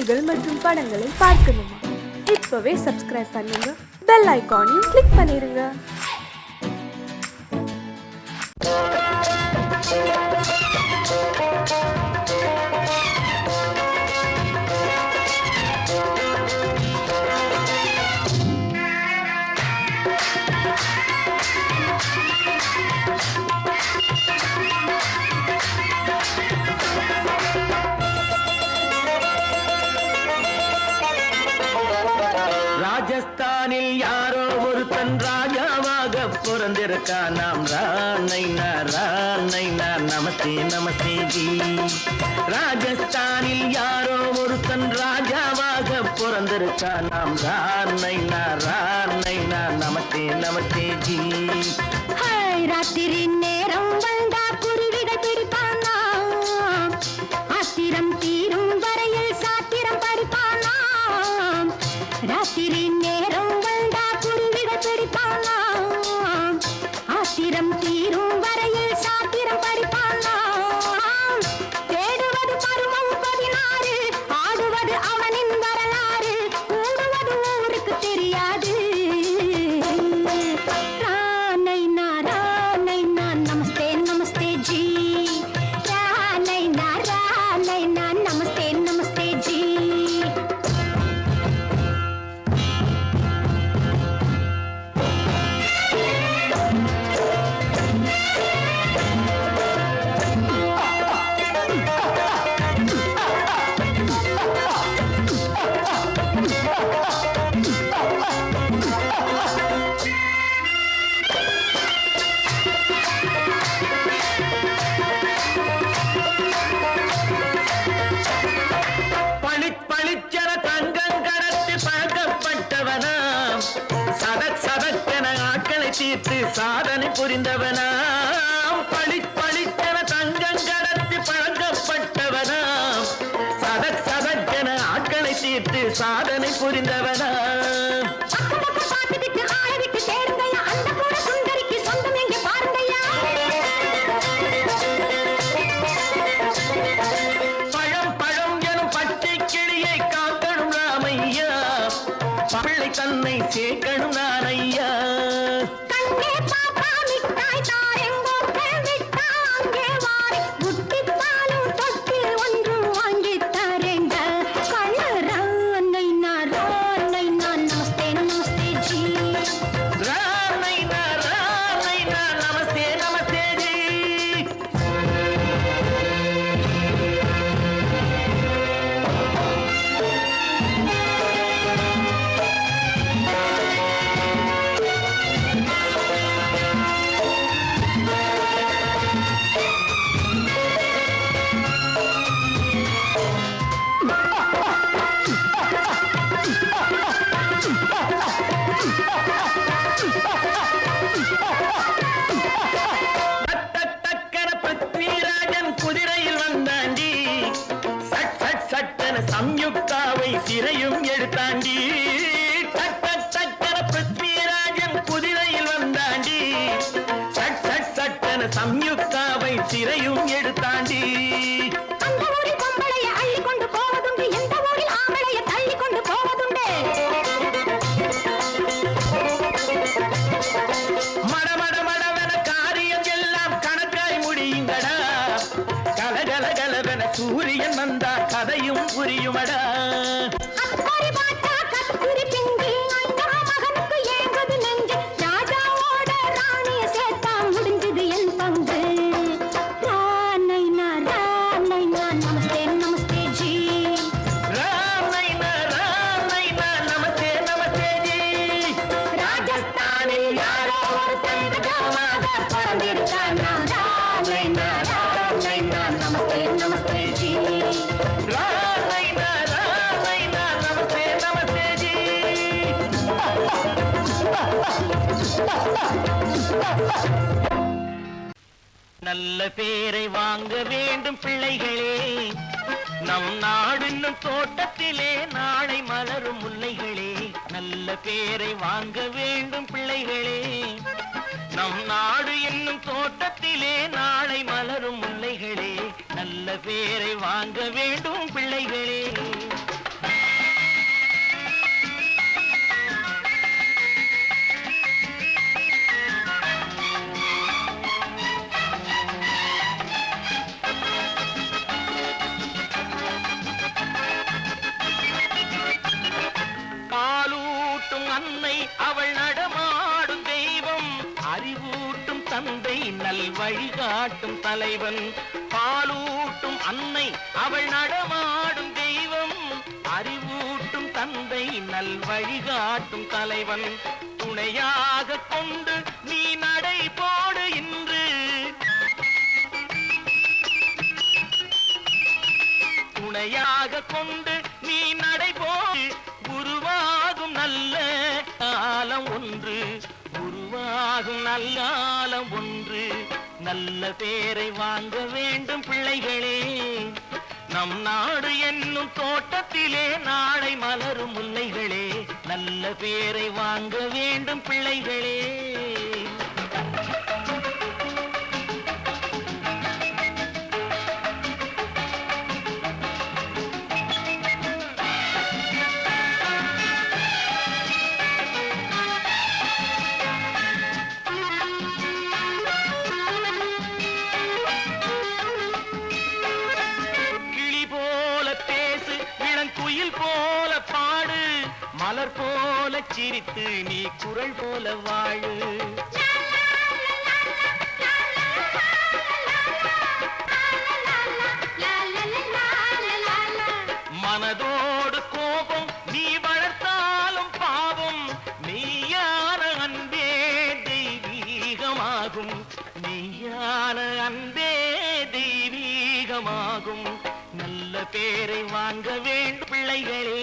செய்திகள் மற்றும் படங்களை பார்க்கணுமா? இப்பவே சப்ஸ்கிரைப் பண்ணுங்க, பெல் ஐகானையும் கிளிக் பண்ணிருங்க. ராஜஸ்தானில் யாரோ ஒருத்தன் ராஜாவாக பிறந்திருக்கான். நாம் ராணைனா நமஸ்தே நமஸ்தே ஜி. ராஜஸ்தானில் யாரோ ஒருத்தன் ராஜாவாக பிறந்திருக்கான். நாம் ராணைனா நமஸ்தே நமஸ்தே ஜி. ராத்திரி நேரம் வந்தா குருவிகள் பிடிப்பானா, ஆத்திரம் தீரும் வரையில் சாத்திரம் படிப்பானா. ராத்திரி நேரம் வந்தா குருவிகள் பிடிப்பானா, ஆத்திரம் தீரும் வரையில் சாத்திரம் படிப்பானா. தேடுவது பருவம் 16, ஆடுவது அவனின் வரலாறு, கூடுவது ஊருக்கு தெரியாது. நமஸ்தே நமஸ்தே ஜி. நமஸ்தே நமஸ்தே ஜி. பளிச்சென தங்கம் கடத்தி பழக்கப்பட்டவனாம். சதக்கென ஆட்களை தீர்த்து சாதனை புரிந்தவனாம். பளிச்சென தங்கம் கடத்தி பழக்கப்பட்டவனாம். சதக்கென ஆட்களை தீர்த்து சாதனை புரிந்தவனாம். தன்னை சேர்க்கணும் நான் ஐயா. கண்ணே பாப்பா மிட்டாய் தாரெங்கோ கேவிட்டா அங்கே வாரி புட்டி பாலும் தொட்டி ஒன்று வாங்கி தரேங்க. கண்ணு ராணைனா நமஸ்தே நமஸ்தே ஜி. ராணைனா நமஸ்தே நமஸ்தே ஜி. குதிரையில் வந்தாண்டி, சட்டென சம்யுக்தாவை சிறையும் எடுத்தாண்டி. பிருத்விராஜன் குதிரையில் வந்தாண்டி, சட்டென சம்யுக்தாவை சிறையும் எடுத்தாண்டி. அந்த ஊரில் பொம்பளைய அள்ளி கொண்டு போவதுண்டு, எந்த ஊரில் ஆம்பளைய தள்ளி கொண்டு போவதுண்டு. மடவென காரியம் எல்லாம் கணக்காய் முடியுங்கடா. கலகலவென சூரியன் வந்தா கதையும் புரியுமடா. அக்கறை பாட்டா கத்திரி பிங்கு, அந்த மகனுக்கு ஏங்குது நெஞ்சு. ராஜாவோட ராணிய சேர்த்தா முடிஞ்சது என் பங்கு. ராணைனா நமஸ்தே நமஸ்தே ஜி. ராணைனா நமஸ்தே நமஸ்தே ஜி. ராஜஸ்தானில் யாரோ ஒருத்தன் ராஜாவாக பிறந்திருக்கான். ராணைனா நமஸ்தே நமஸ்தே ஜி. ராணைனா நமஸ்தே நமஸ்தே ஜி. நல்ல பேரை வாங்க வேண்டும் பிள்ளைகளே, நம் நாடு என்னும் தோட்டத்திலே நாளை மலரும் முல்லைகளே. நல்ல பேரை வாங்க வேண்டும் பிள்ளைகளே, நம் நாடு என்னும் தோட்டத்திலே நாளை மலரும் முல்லைகளே. நல்ல பேரை வாங்க வேண்டும் பிள்ளைகளே. நல் வழிகாட்டும் தலைவன். பாலூட்டும் அன்னை அவள் நடமாடும் தெய்வம். அறிவூட்டும் தந்தை நல் வழிகாட்டும் தலைவன். துணையாக கொண்டு நீ நடை போடு இன்று. துணையாக கொண்டு நீ நடைபோடு. உருவாகும் நல்ல காலம் ஒன்று. உருவாகும் நல்ல காலம் ஒன்று. நல்ல பேரை வாங்க வேண்டும் பிள்ளைகளே. நம் நாடு என்னும் தோட்டத்திலே நாளை மலரும் முல்லைகளே. நல்ல பேரை வாங்க வேண்டும் பிள்ளைகளே. குயில் போல பாடு. மலர் போல சிரித்து நீ குரல் போல வாழு. மனதோடு கோபம் நீ வளர்த்தாலும் பாவம். மெய்யான அன்பே தெய்வீகமாகும். மெய்யான அன்பே தெய்வீகமாகும். நல்ல பேரை வாங்க வேண்டும் பிள்ளைகளே.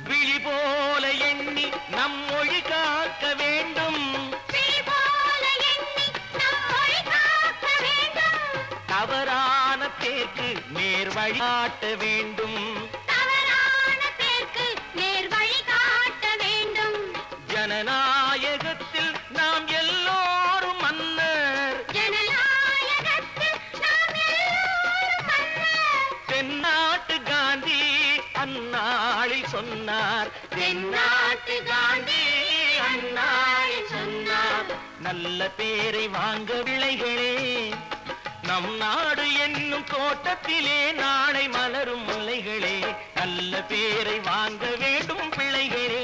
விழி போல எண்ணி நம் மொழி காக்க வேண்டும். தவறான பேருக்கு நேர் வழி காட்ட வேண்டும். ஜனநாயகத்தில் நாம் எல்லோரும் மன்னர். தென்னாட்டு காந்தி அந்நாளில் சொன்னார். தென்னாட்டு காந்தி அந்நாளில் சொன்னார். நல்ல பேரை வாங்க பிள்ளைகளே. நம் நாடு என்னும் தோட்டத்திலே நாளை மலரும் முல்லைகளே. நல்ல பேரை வாங்க வேண்டும் பிள்ளைகளே.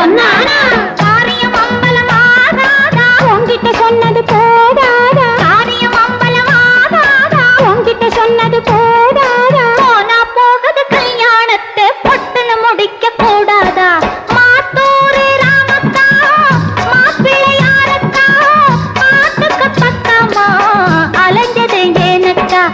சொன்னானா காரியம் அம்பலமாகாதா உன்கிட்ட சொன்னது போதாதா காரியம் அம்பலமாகாதா உன்கிட்ட சொன்னது போதாதா போனா போகுது கல்யாணத்தை பொட்டுன்னு முடிக்க கூடாதா மாத்தூரு ராமக்கா மாப்பிள்ளை யாரக்கா மாட்டுக்கு பக்கமா அலைஞ்சது ஏனக்கா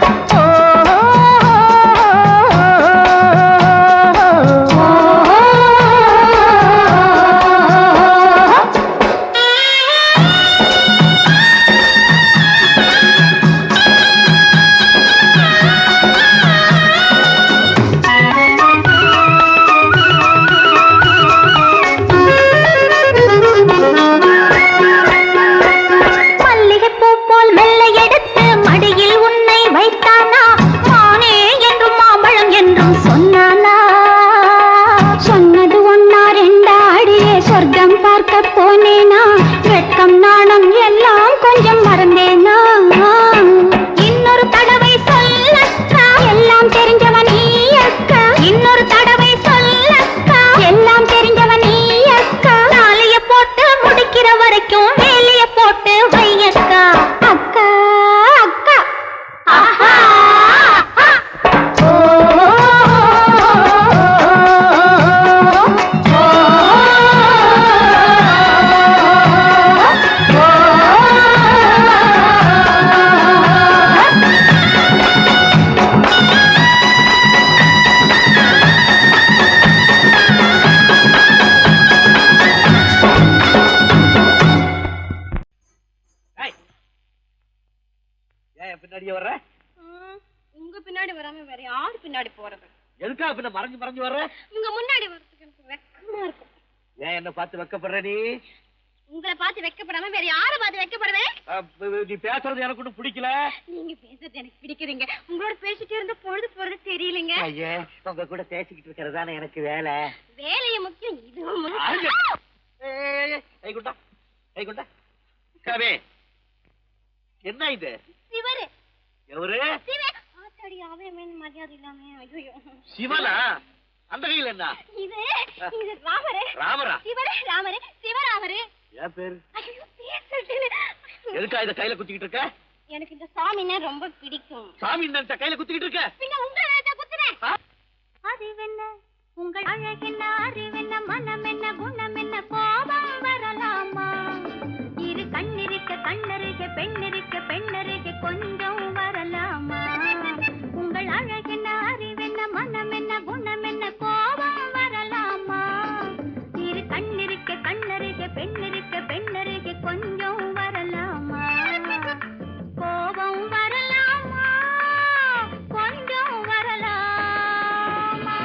பின்னாடியே வர்ற உங்க பின்னாடி வராம வேற யாரு பின்னாடி போறது எதுக்கா பின்ன மறைஞ்சு மறைஞ்சு வர்ற உங்க முன்னாடி வரதுக்கு எனக்கு வெக்கமா இருக்கும் ஏன் என்ன பார்த்து வெக்கப்படுற நீ உங்களை பார்த்து வெக்கப்படாம வேற யாரை பார்த்து வெக்கப்படுவேன் நீ பேசுறது எனக்கு ஒன்றும் பிடிக்கல நீங்க பேசுறது எனக்கு பிடிக்குதுங்க உங்களோட பேசிட்டே இருந்த பொழுது போறது தெரியலங்க ஐயே உங்க கூட பேசிக்கிட்டு இருக்கிறதானே எனக்கு வேலை வேலைய முக்கியம் இதுவும் கை குண்டா கை குண்டா கவே என்ன இது சிவரு எவரு சிவ ஆத்தாடி அவன் மரியாதை இல்லாம ஐயோ சிவனா அந்த கையில என்ன இது இது ராமரே ராமரா சிவரே ராமரே சிவராமரே ஏன் பேரு ஐயோ பேசுறேன் எதுக்கா இத கையில குத்திக்கிட்டு இருக்க எனக்கு இந்த சாமினா ரொம்ப பிடிக்கும் சாமி இந்த கையில குத்திக்கிட்டு இருக்க பின்ன உங்களை தான் குத்துறேன் அறிவென்ன உங்கள் அழகென்ன அறிவென்ன மனம் என்ன குணம் என்ன கோபம் வரலாமா இரு கண்ணிருக்க கண்ணருக பெண்ணிருக்க பெண்ணருக கொஞ்சம் வரலாமா உங்கள் அழகென்ன அறிவென்ன மனம் என்ன குணம் என்ன கோபம் வரலாமா இரு கண்ணிருக்க கண்ணருக பெண்ணிருக்க பெண்ணருக கொஞ்சம் வரலாமா கோபம் வரலாமா கொஞ்சம் வரலாமா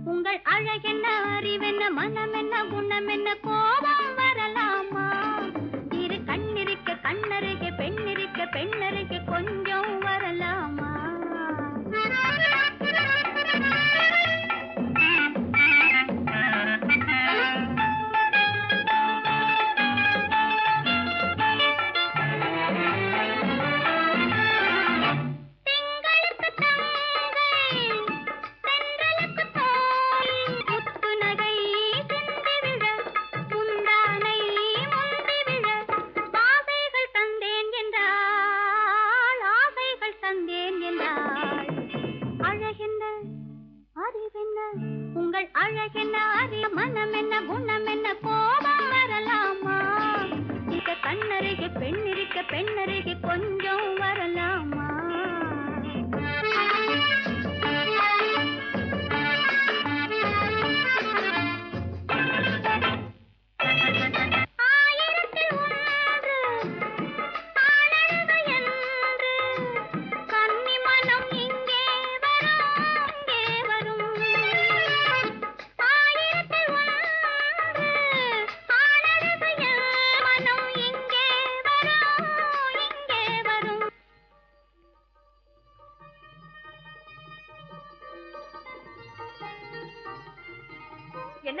உங்கள் அழகென்ன அறிவென்ன மனம் என்ன குணம் என்ன கோபம் வரலாமா இரு கண்ணிருக்க கண்ணருக பெண்ணிருக்க பெண்ணருக கொஞ்சம் வரலாமா முந்தான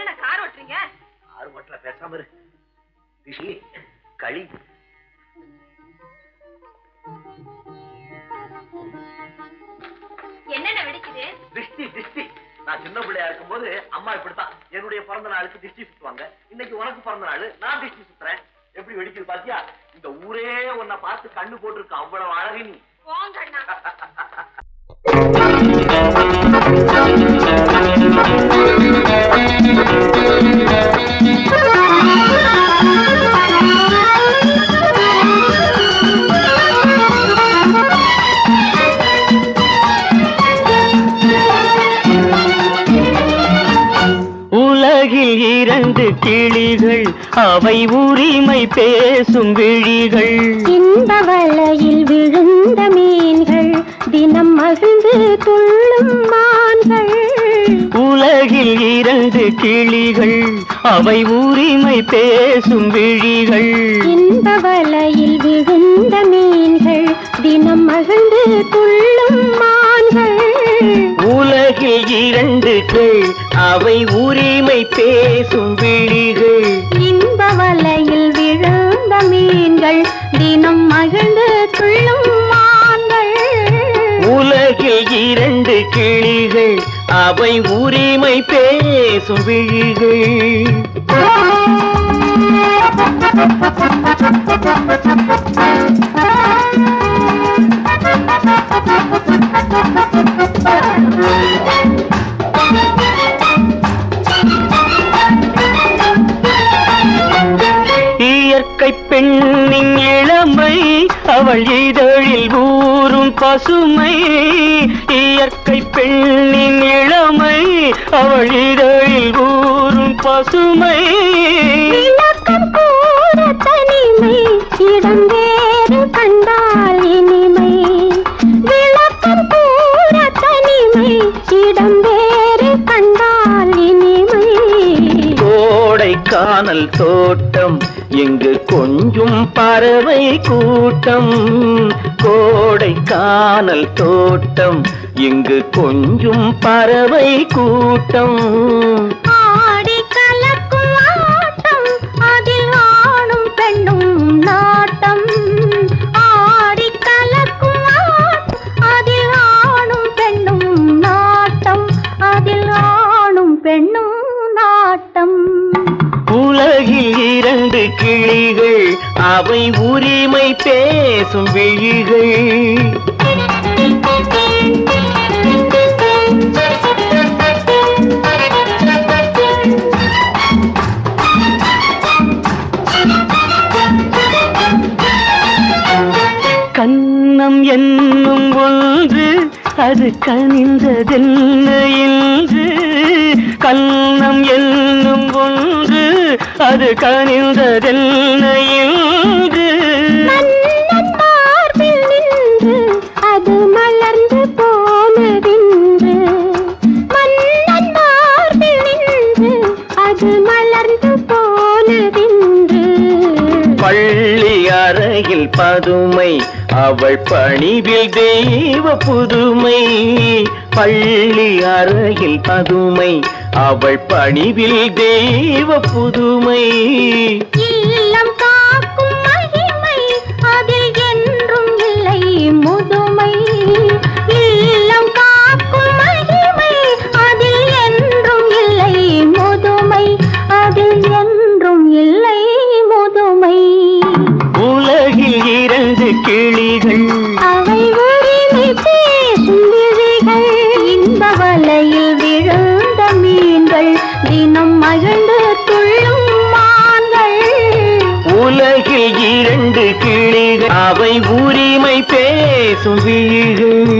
என்ன கார் ஓட்டுறீங்க? ஆறு மட்டும் பேசாம இரு. ரிஷி, களி. என்னென்ன வெடிக்குது? திஷ்டி திஷ்டி. நான் சின்ன பிள்ளையா இருக்கும் போது அம்மா இப்படித்தான் என்னுடைய பிறந்த நாளுக்கு திஷ்டி சுத்துவாங்க. இன்னைக்கு உனக்கு பிறந்த நாள், நான் திஷ்டி சுத்துறேன். எப்படி வெடிக்குது பாத்தியா? இந்த ஊரே உன்னை பார்த்து கண்ணு போட்டிருக்கு. அவ்வளவு அழகு நீ. போங்கண்ணா. உலகில் இரண்டு கிளிகள், அவை உரிமை பேசும் விழிகள். இந்த வலையில் விழுந்த மீன்கள், தினம் மகிழ்ந்து துள்ளும் மான்கள். உலகில் இரண்டு கிளிகள், அவை உரிமை பேசும் விழிகள். இந்த வலையில் விழுந்த மீன்கள், தினம் மகிழ்ந்து துள்ளும் மான்கள். உலகில் இரண்டு கிளை, அவை உரிமை பேசும் விழிகள். இந்த வலையில் விழுந்த மீன்கள், தினம் மகிழ்ந்து துள்ளும் மான்கள். உலகில் இரண்டு கிளிகள், அவை உரிமை பேசும் விழிகள். இயற்கை பெண்ணின் இளமை, அவள் இதழில் ஊறும் பசுமை. இயற்கை பெண்ணின் இளமை, அவள் இதழில் ஊறும் பசுமை. விளக்கம் கூற தனிமை, இடம் வேறு கண்டால் இனிமை. விளக்கம் கூற தனிமை, இடம் வேறு கண்டால் இனிமை. கோடைக்கானல் தோட்டம், இங்கு கொஞ்சும் பறவை கூட்டம். கோடைக்கானல் தோட்டம், இங்கு கொஞ்சும் பறவை கூட்டம். ஆடி கலக்கும் ஆட்டம், அதில் ஆணும் பெண்ணும் நாட்டம். ஆடி கலக்கும் ஆட்டம், அதில் ஆணும் பெண்ணும் நாட்டம். அதில் ஆணும் பெண்ணும் நாட்டம். உலகில் இரண்டு கிளிகள், அவை உரிமை பேசும் விழிகள். கன்னம் என்னும் ஒன்று, அது கனிந்ததென்ன என்று. கன்னம் என்னும் ஒன்று, அது கனிந்ததென்ன என்று. மன்னன் மார்பில் நின்று, அது மலர்ந்து போனதென்று. மன்னன் மார்பில் நின்று, அது மலர்ந்து போனதென்று. பள்ளி அறையில் பதுமை, அவள் பணிவில் தெய்வ புதுமை. பள்ளி அறையில் பதுமை, அவள் பணிவில் தெய்வ புதுமை. இல்லம் காக்கும் மகிமை, அதில் என்றும் இல்லை முதுமை. இல்லம் காக்கும் மகிமை, அதில் என்றும் இல்லை முதுமை. அதில் என்றும் இல்லை முதுமை. உலகில் இரண்டு கிளிகள், அவை உரிமை பேசும் விழிகள். இந்த வலையில் விழுந்த மீன்கள், தினம் மகிழ்ந்து துள்ளும் மான்கள். உலகில் இரண்டு கிளிகள், அவை உரிமை பேசும் விழிகள்.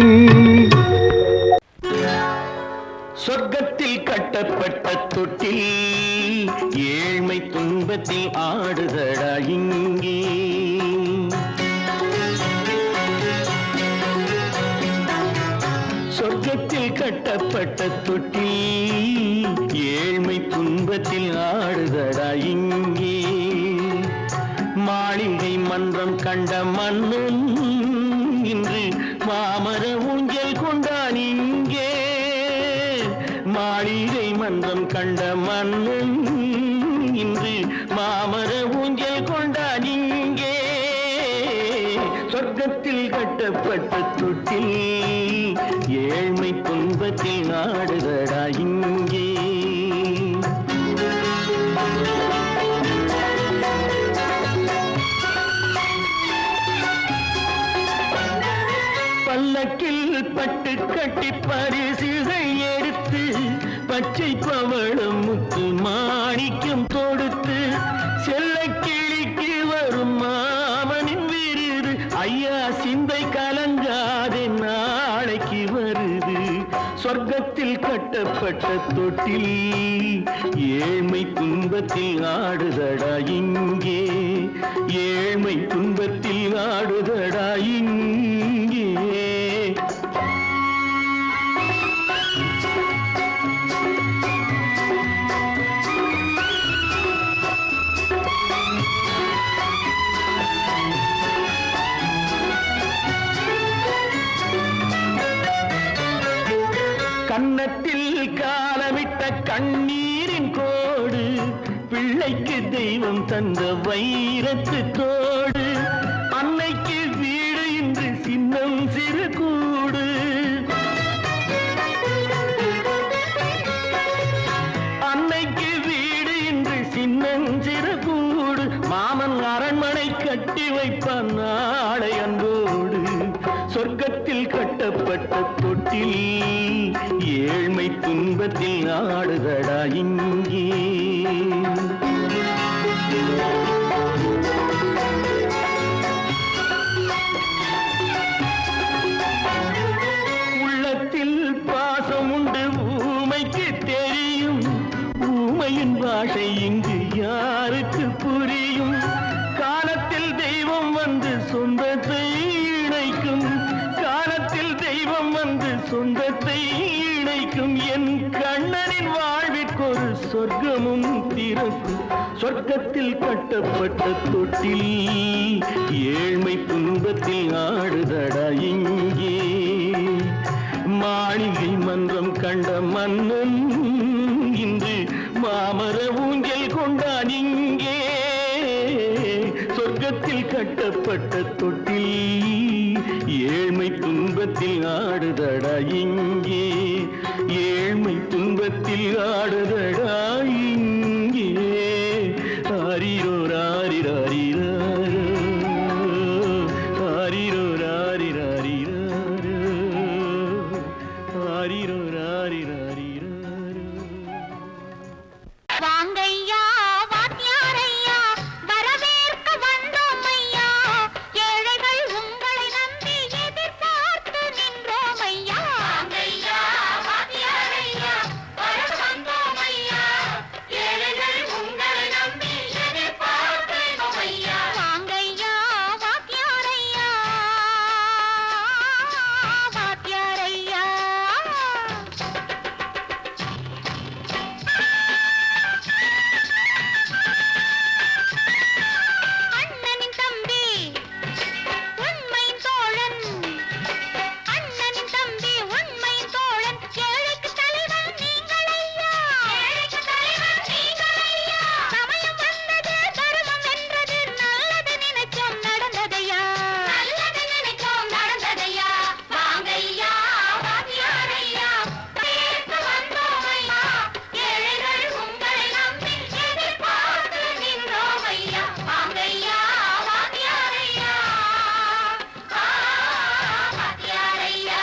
சொர்க்கத்தில் கட்டப்பட்ட தொட்டில், ஏழ்மை துன்பத்தில் ஆடுதடா இங்கே. சொர்க்கத்தில் கட்டப்பட்ட தொட்டில், ஏழ்மை துன்பத்தில் ஆடுதடா இங்கே. மாளிகை மன்றம் கண்ட மன்னன், இன்று மாமர ஊஞ்சல் கொண்டான் இங்கே. மாளிகை மன்றம் கண்ட மன்னன் இன்று மாமர ஊஞ்சல் கொண்டான் இங்கே. சொர்க்கத்தில் கட்டப்பட்ட தொட்டில் ஏழ்மை துன்பத்தில் நாடுதடா இங்கே. பல்லக்கில் பட்டு கட்டி பரிசுகள் எடுத்து பச்சை பவளம் முத்து மாணிக்கம் தொடுத்து செல்ல கிளிக்கு வரும் மாமனின் விருது. ஐயா சிந்தை கலங்காதே நாளைக்கு வருது. சொர்க்கத்தில் கட்டப்பட்ட தொட்டில் ஏழ்மை துன்பத்தில் ஆடுதடா இங்கே. ஏழ்மை துன்பத்தில் ஆடுதடா இங்கே. கன்னத்தில் காலமிட்ட கண்ணீரின் கோடு பிள்ளைக்கு தெய்வம் தந்த வைரத்து தோடு. அன்னைக்கு வீடு இன்று சின்னம் சிறு கூடு. அன்னைக்கு வீடு இன்று சின்னம் சிறு கூடு. மாமன் அரண்மனை கட்டி வைப்பான் நாளை அன்போடு. சொர்க்கத்தில் கட்டப்பட்ட தொட்டில் ஏழ்மை துன்பத்தில் ஆடுதடா இங்கே. உள்ளத்தில் பாசம் உண்டு ஊமைக்கு தெரியும். ஊமையின் பாஷை இங்கு யாருக்கு புரியும்? காலத்தில் தெய்வம் வந்து சொந்தத்தை இணைக்கும். காலத்தில் தெய்வம் வந்து சொந்தத்தை இணைக்கும். என் கண்ணனின் வாழ்விற்கொரு சொர்க்கமும் திறக்கும். சொர்க்கத்தில் கட்டப்பட்ட தொட்டில் ஏழ்மை துன்பத்தில் ஆடுதடா இங்கே. மாளிகை மன்றம் கண்ட மன்னன் இன்று மாமர ஊஞ்சல் கொண்டான் இங்கே. சொர்க்கத்தில் கட்டப்பட்ட தொட்டில் ஏழ்மை துன்பத்தில் ஆடுதடா இங்கே. ஏழ்மை துன்பத்தில் ஆடுதடா இங்கே. ஆரிரோ ராரிராரிராரோ, ஆரிரோ ராரிராரிராரோ, ஆரிரோ ராரிராரிராரோ. வாங்கையா வாத்தியாரையா வரவேற்க வந்தோம் ஐயா. ஏழைகள் உங்களை நம்பி எதிர்பார்த்து நின்றோம் ஐயா. வாங்கையா வாத்தியாரையா வரவேற்க வந்தோம் ஐயா. ஏழைகள் உங்களை நம்பி எதிர்பார்த்து நின்றோம் ஐயா. வாங்கையா வாத்தியாரையா வாத்தியாரையா. அண்ணனின் தம்பி உண்மையின் தோழன். அண்ணனின் தம்பி உண்மையின் தோழன். ஏழைக்கு தலைவன் நீங்கள் ஐயா. ஏழைக்கு தலைவன் நீங்கள் ஐயா. சமயம் வந்தது தர்மம் வென்றது. நல்லது நினைச்சோம் நடந்ததையா. நல்லது நினைச்சோம் நடந்ததையா. வாங்கையா வாத்தியாரையா வரவேற்க வந்தோம் ஐயா. ஏழைகள் உங்களை நம்பி எதிர்பார்த்து நின்றோம் ஐயா. வாங்கையா வாத்தியாரையா வாத்தியாரையா.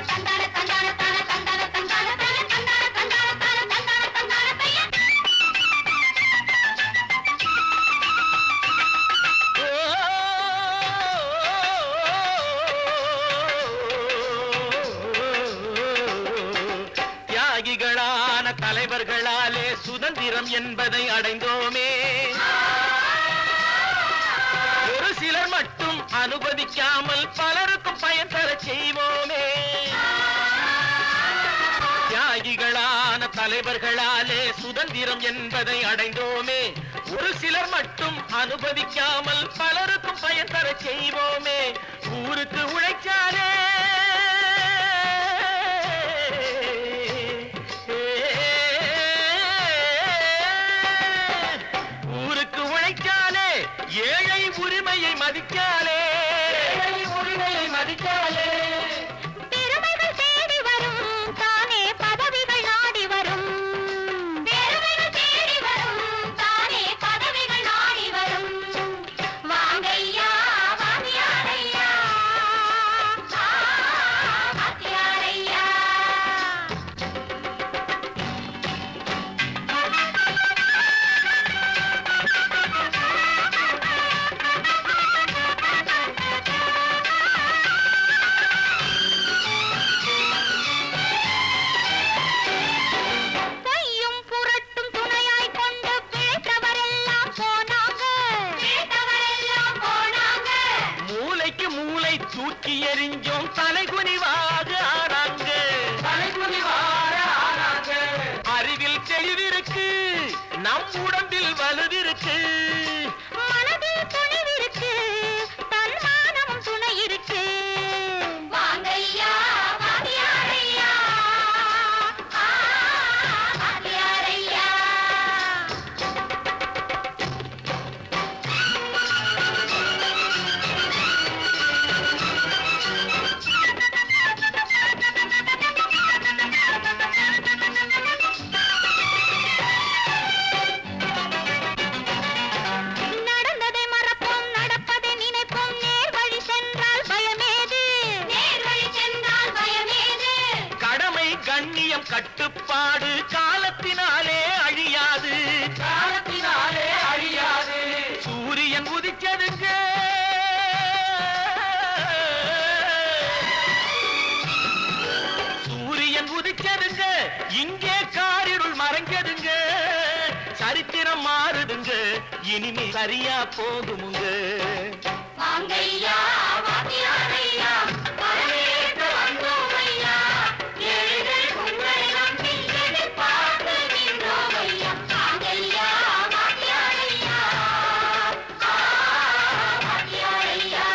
தந்தான தந்தான தான தந்தான தந்தான தைய தந்தான தந்தான தான தந்தான தந்தான தைய. தியாகிகளான தலைவர்களாலே சுதந்திரம் என்பதை அடைந்தோமே. ஒரு சிலர் மட்டும் அனுமதிக்காமல் பலருக்கும் பயன் தர செய்வோமே. தியாகிகளான தலைவர்களாலே சுதந்திரம் என்பதை அடைந்தோமே. ஒரு ஒரு சிலர் மட்டும் அனுபவிக்காமல் பலருக்கும் பயன் தர செய்வோமே. ஊருக்கு உழைச்சாலே ஊருக்கு உழைச்சாலே ஏழை உரிமையை மதிக்காலே பெருமைகள் தேடி வரும் தானே பதவிகள் நாடி வரும். பெருமைகள் தேடி வரும் தானே பதவிகள் நாடி வரும். வாங்கையா வாங்கியாரையா வாங்கியாரையா. பொய்யும் புரட்டும் துணையாய் கொண்டு பிழைத்தவரெல்லாம் போனாங்க. பிழைத்தவரெல்லாம் போனாங்க. மூளைக்கு மூளை தூக்கி எறிஞ்சோம் தலைகுனிவாக ஆனாங்க. அறிவில் தெளிவிருக்கு, நம் உடம்பில் வலுவிருக்கு. மனதில் துணிவிருக்கு, தன்மானமும் துணை இருக்கு. வாங்கையா வாங்கியாரையா வாங்கியாரையா. நடந்ததை மறப்போம், நடப்பதை நினைப்போம். நேர் வழி சென்றால் பயமேது? நேர் வழி சென்றால் பயமேது? கடமை கண்ணியம் கட்டுப்பாடு காலத்தினாலே அழியாது. சூரியன் உதிச்சதுங்க, சூரியன் உதிச்சதுங்க, இங்கே காரிருள் மறைஞ்சதுங்க. சரித்திரம் மாறுதுங்க, இனிமே சரியா போகுமுங்க. வாங்கையா வாங்கியாரையா வரவேற்க வந்தோமையா. ஏழைகள் உங்களை நம்பி எதிர்பார்த்து நின்றோமையா. வாங்கையா வாங்கியாரையா வாங்கியாரையா.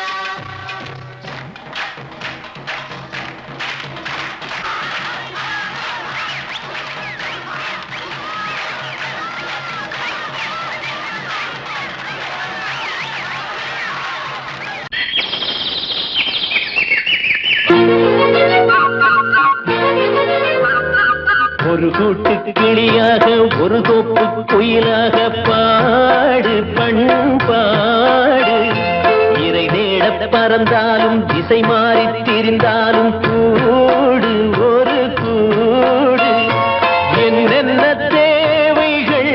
ஒரு கூட்டு கிளியாக ஒரு தோப்பு குயிலாக பாடு பண்பாடு. இறை தேட பறந்தாலும் திசை மாறி திரிந்தாலும் கூடு ஒரு கூடு. என்னென்ன தேவைகள்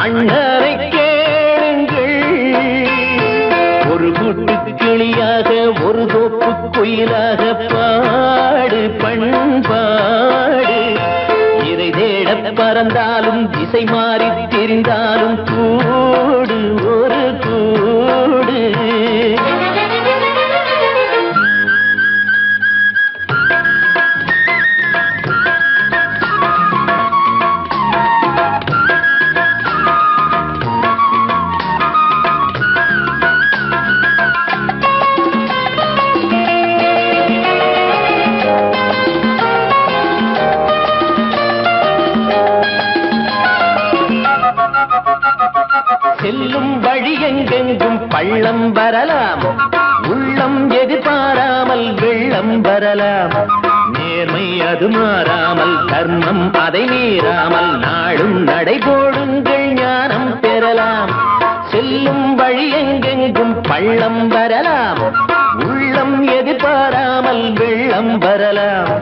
அண்ணரை கேளுங்கள். ஒரு கூட்டு கிளியாக ஒரு தோப்பு குயிலாக பாடு பண்பாடு. இறை தேட பறந்தாலும் திசை மாறி தெரிந்தாலும் கூடு ஒரு கூடு. செல்லும் வழி எங்கெங்கும் பள்ளம் வரலாம், உள்ளம் எதிர்பாராமல் வெள்ளம் வரலாம். நேர்மை அது மாறாமல், தர்மம் அதை மீறாமல், நாளும் நடைபோடுங்கள் ஞானம் பெறலாம். செல்லும் வழி எங்கெங்கும் பள்ளம் வரலாம், உள்ளம் எதிர்பாராமல் வெள்ளம் வரலாம்.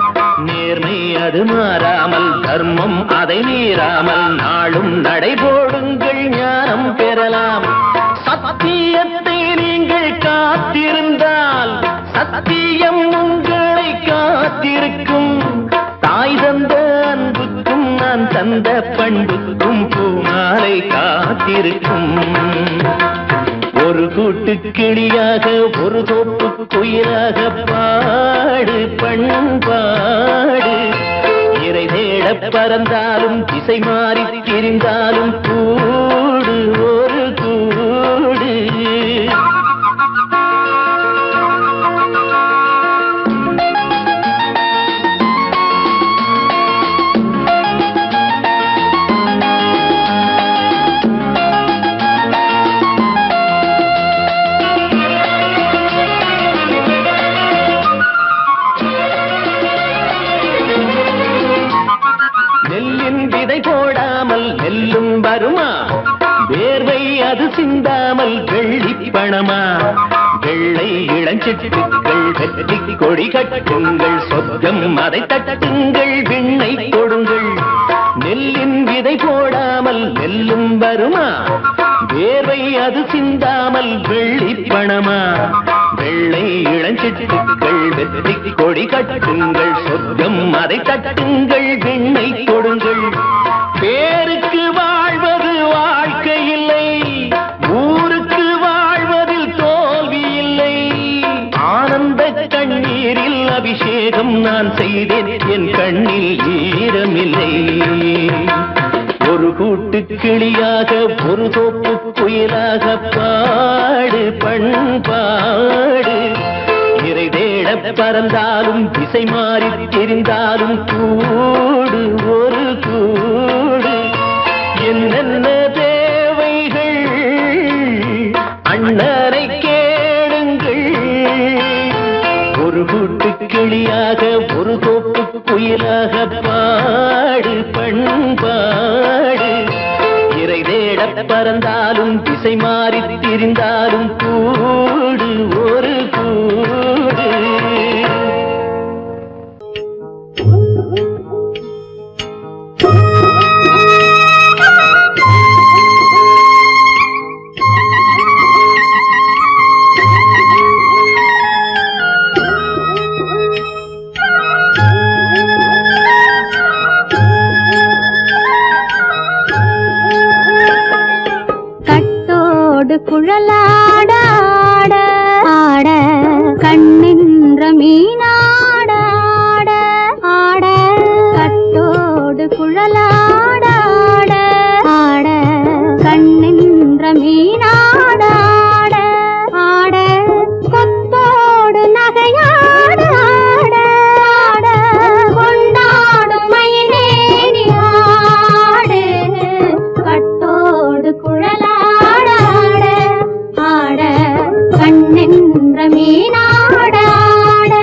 நேர்மை அது மாறாமல், தர்மம் அதை மீறாமல், நாளும் நடைபோடுங்கள் ஞானம் பெறலாம். சத்தியத்தை நீங்கள் காத்திருந்தால் சத்தியம் உங்களை காத்திருக்கும். தாய் தந்த அன்புக்கும் நான் தந்த பண்புக்கும் பூமாலை காத்திருக்கும். ஒரு கூட்டு கிளியாக ஒரு தோப்பு குயிலாக பாடு பண்பாடு. இறை தேட பறந்தாலும் திசை மாறி திரிந்தாலும் கூடு ஒரு கூடு. போடாமல் நெல்லும் வருமா, வேர்வை அது சிந்தாமல் வெள்ளி பணமா. வெள்ளை இளஞ்சிட்டுக்கள் வெற்றி கொடி கட்டுங்கள், சொர்க்கம் அதை தட்டுங்கள், விண்ணை கொடுங்கள். நெல்லின் விதை போடாமல் நெல்லும் வருமா, வேர்வை அது சிந்தாமல் வெள்ளி பணமா. வெள்ளை இளஞ்சிட்டுக்கள் வெற்றி கொடி கட்டுங்கள், சொர்க்கம் அதை தட்டுங்கள், விண்ணை கொடுங்கள். பேருக்கு வாழ்வது வாழ்க்கை இல்லை, ஊருக்கு வாழ்வதில் தோல்வி இல்லை. ஆனந்த கண்ணீரில் அபிஷேகம் நான் செய்தேன், என் கண்ணில் ஈரமில்லை. ஒரு கூட்டு கிளியாக ஒரு தோப்பு குயிலாக பாடு பண்பாடு. இறை தேட பறந்தாலும் திசை மாறி தெரிந்தாலும் கூடு ஒரு கூடு. என்னென்ன தேவைகள் அண்ணரை கேளுங்கள். ஒரு கூட்டு கிளியாக ஒரு தோப்பு குயிலாக பாடு பண்பாடு. இறை தேட பறந்தாலும் திசை மாறி திரிந்தாலும் கூடு ஒரு கூடு. குழலாட ஆட ஆட கண்ணின்ற மீனாட ஆட ஆட கட்டோடு குழலாட ஆட ஆட கண்ணின்ற மீனாட ஆட ஆட கொத்தோடு நகையாட ஆட ஆட கொண்டாடும் மயிலேறி ஆடு கட்டோடு குழலாட கண்ணென்ற மீனாட ஆட.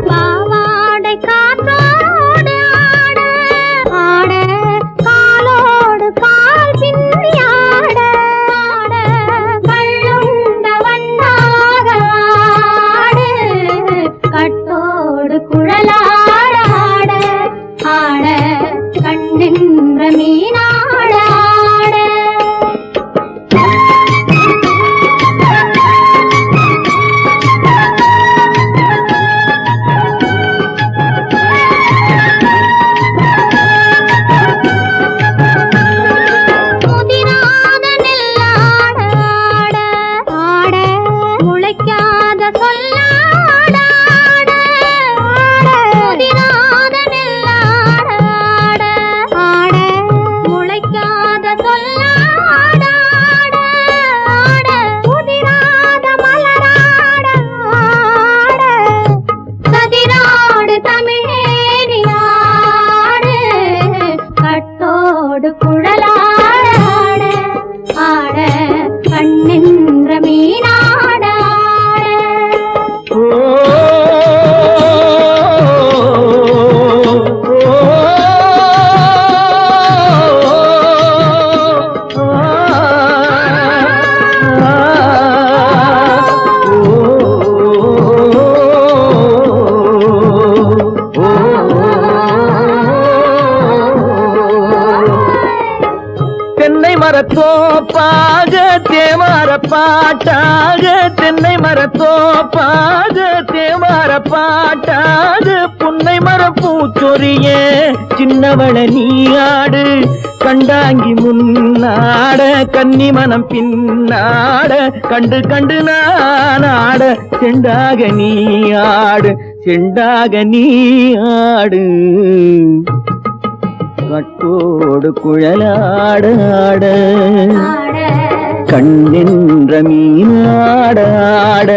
பாவாடை காற்றோடு ஆட ஆட காலோடு கால் பின்னி ஆட ஆட கள்ளுண்ட வண்ணாக ஆடு கட்டோடு குழலாட ஆட ஆட கண்ணின்ற மீனாட ஆட. முதிராத நெல்லாட ஆட ஆட முளைக்காத சொல்லாட ஆட ஆட முதிராத நெல்லாட ஆட ஆட முளைக்காத சொல்லாட ஆட ஆட முதிராத மலராட ஆட சதிராடு தமிழேறி ஆடு கட்டோடு குழலாட ஆட ஆட கண்ணின்ற மீனாட ஆட. தென்னை மரத்தோப்பாக தேமார பாட்டாக, தென்னை மரத்தோப்பாக தேமார பாட்டாக, புன்னை மர பூச்சொரிய சின்ன கண்ணவள நீயாடு கண்டாங்கி முன்னாட கன்னி மனம் பின்னாட கண்டு கண்டு நானாட செண்டாக நீயாடு செண்டாக நீயாடு கட்டோடு குழலாடாட கண்ணென்ற மீனாடாட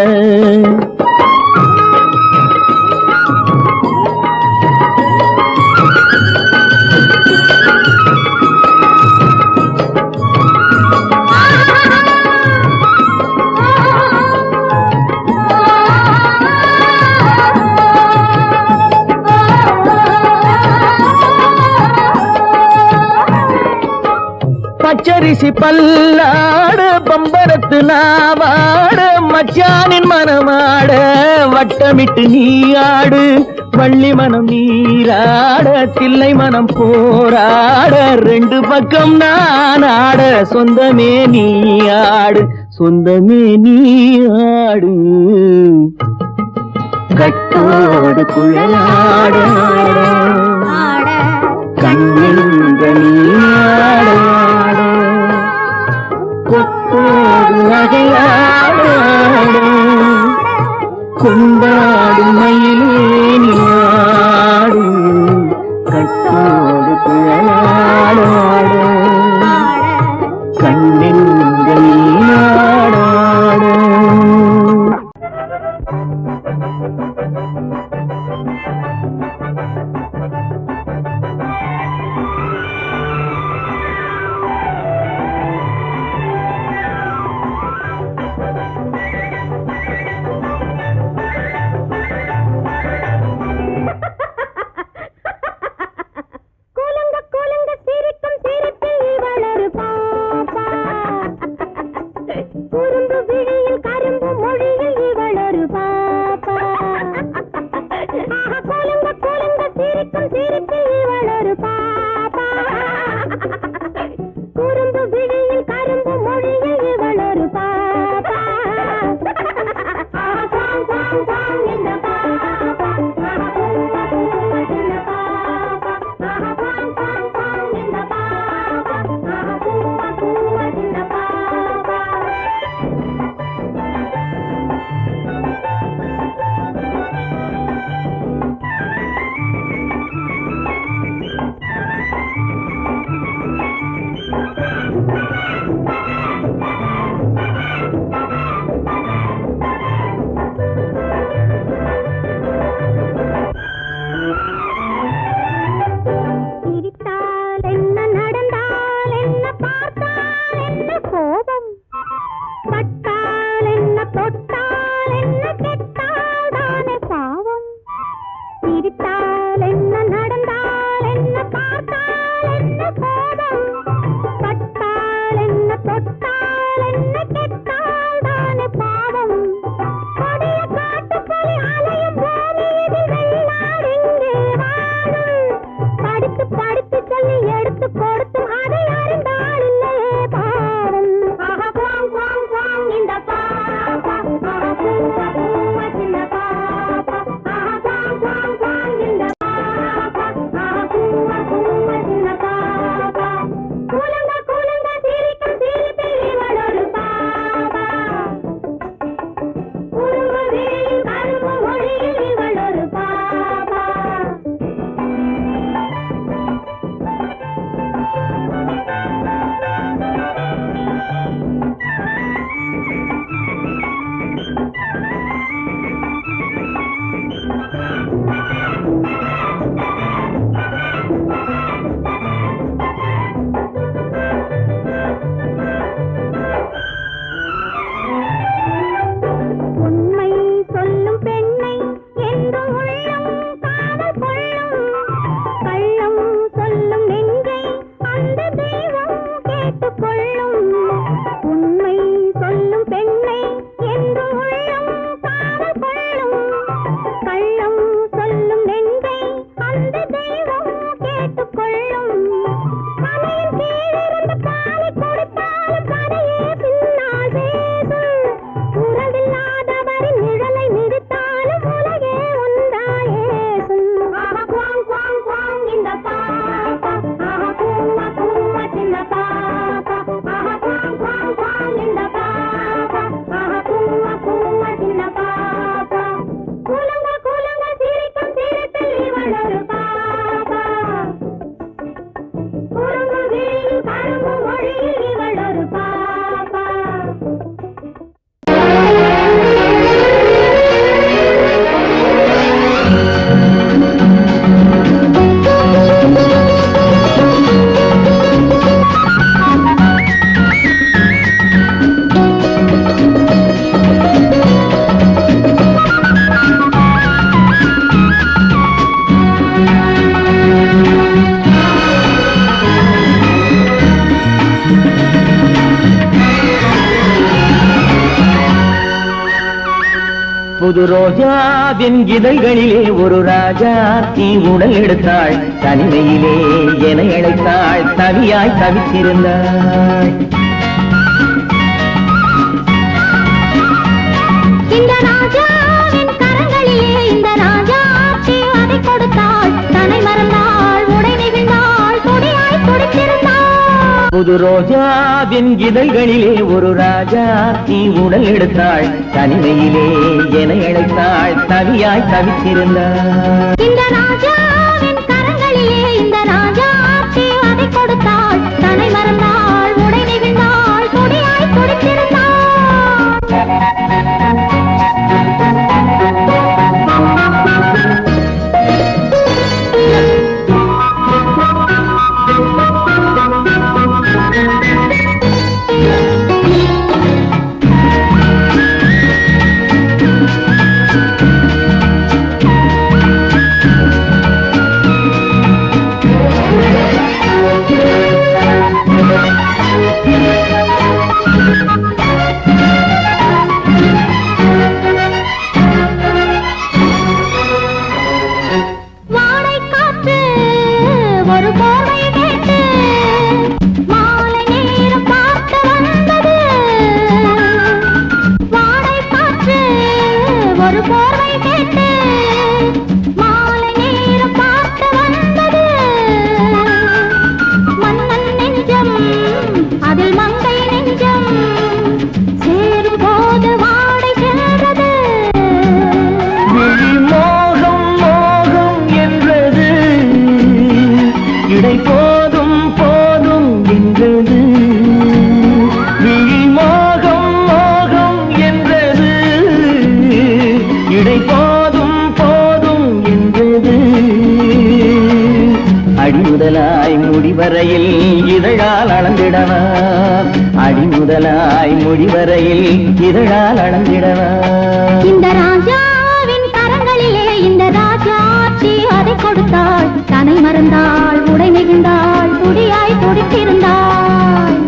பச்சரிசி பல்லாட பம்பரத்து நாவாட மச்சானின் மனமாட வட்டமிட்டு நீயாடு வள்ளி மனம் நீராட தில்லை மனம் போராட ரெண்டு பக்கம் நானாட சொந்தமே நீயாடு சொந்தமே நீயாடு கட்டோடு குழலாட கண்ணென்ற நீயாட கொத்தோடு நகையாட கொண்டாடு மயிலேனியாடு கட்டோடு குழலாட கண்ணென்ற நீயாட புது ரோஜாவின் இதழ்களிலே ஒரு ராஜா தீ உடல் எடுத்தாள் தனிமையிலே என அழைத்தாள் தவியாய் தவித்திருந்தாள் இந்த ராஜாவின் கரங்களிலே இந்த ராஜாத்தி அதை கொடுத்தாள் தன்னை மறந்தாள் உடை நெகிழ்ந்தாள் துடியாய் துடித்திருந்தாள் புது ரோஜாவின் இதழ்களிலே ஒரு ராஜா தீ உடல் எடுத்தாள் தனிமையிலே என அழைத்தாள் தவியாய் தவித்திருந்தாள் இந்த ராஜாவின் கரங்களிலே இந்த ராஜாத்தி அதை கொடுத்தாள் தன்னை மறந்தாள் உடை நெகிழ்ந்தாள் துடியாய் துடித்திருந்தாள் ஒரு போர்வை கேட்டு மாலை நேரம் பார்த்து வந்தது வாடை காற்று ஒரு போர்வை கேட்டு மாலை நேரம் பார்த்து வந்தது மன்னன் நெஞ்சம் அதில் மங்கை நெஞ்சம் சேரும் போது வாடை சென்றது மோகம் மோகம் என்றது இடை போதும் போதும் என்றது விழி மோகம் மோகம் என்றது இடை போதும் போதும் என்றது அடிமுதலாய் முடிவரையில் இதழால் அளந்திடவா அடிமுதலாய் முடிவரையில் இதழால் அளந்திடவா இந்த ராஜாவின் கரங்களிலே இந்த ராஜாத்தி அதை கொடுத்தாள் தன்னை மறந்தாள் உடை நெகிழ்ந்தாள் துடியாய் துடித்திருந்தாள்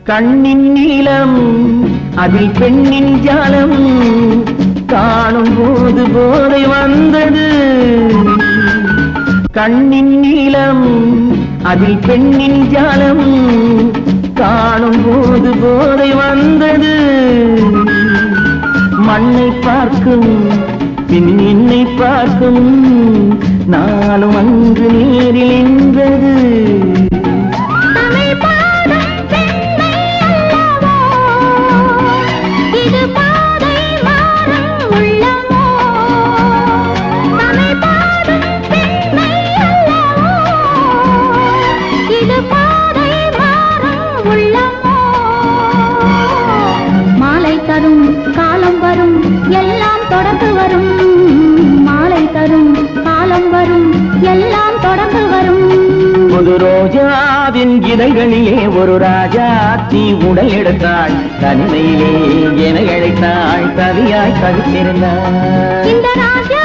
கண்ணின் நீளம் அதில் பெண்ணின் ஜாலம் காணும் போது போதை வந்தது கண்ணின் நீளம் அதில் பெண்ணின் ஜாலம் காணும் போது போதை வந்தது மண்ணை பார்க்கும் பின் என்னை பார்க்கும் நாளும் அன்று நேரில் என்றது காலம் வரும் எல்லாம் தொடர்ந்து வரும் மாலை தரும் காலம் வரும் எல்லாம் தொடர்ந்து வரும் புது ரோஜாவின் இதழ்களிலே ஒரு ராஜா தீ உடல் எடுத்தாள் தனிமையிலே என அழைத்தாள் தவியாய் தவித்திருந்தாள் இந்த ராஜா